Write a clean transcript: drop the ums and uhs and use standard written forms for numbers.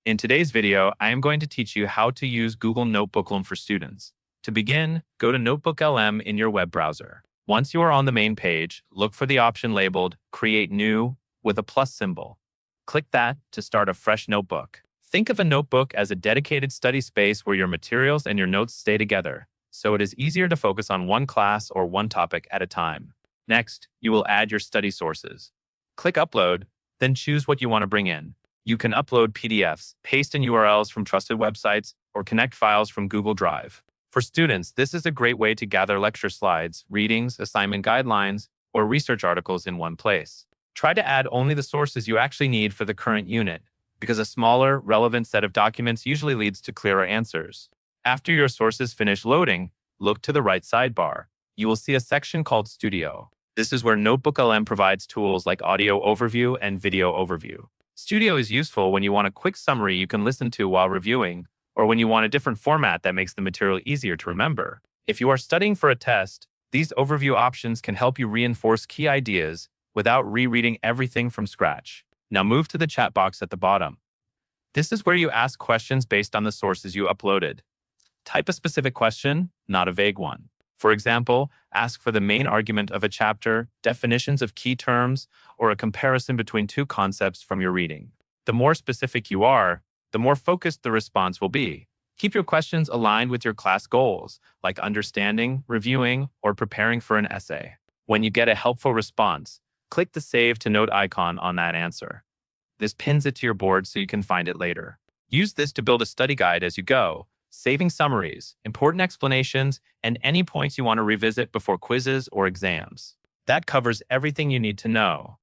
In today's video, I am going to teach you how to use Google Notebooklm for students. To begin, go to Notebooklm in your web browser. Once you are on the main page, look for the option labeled Create New with a plus symbol. Click that to start a fresh notebook. Think of a notebook as a dedicated study space where your materials and your notes stay together, so it is easier to focus on one class or one topic at a time. Next, you will add your study sources. Click Upload, then choose what you want to bring in. You can upload PDFs, paste in URLs from trusted websites, or connect files from Google Drive. For students, this is a great way to gather lecture slides, readings, assignment guidelines, or research articles in one place. Try to add only the sources you actually need for the current unit, because a smaller, relevant set of documents usually leads to clearer answers. After your sources finish loading, look to the right sidebar. You will see a section called Studio. This is where Notebooklm provides tools like audio overview and video overview. Studio is useful when you want a quick summary you can listen to while reviewing, or when you want a different format that makes the material easier to remember. If you are studying for a test, these overview options can help you reinforce key ideas without rereading everything from scratch. Now move to the chat box at the bottom. This is where you ask questions based on the sources you uploaded. Type a specific question, not a vague one. For example, ask for the main argument of a chapter, definitions of key terms, or a comparison between two concepts from your reading. The more specific you are, the more focused the response will be. Keep your questions aligned with your class goals, like understanding, reviewing, or preparing for an essay. When you get a helpful response, click the Save to Note icon on that answer. This pins it to your board so you can find it later. Use this to build a study guide as you go, saving summaries, important explanations, and any points you want to revisit before quizzes or exams. That covers everything you need to know.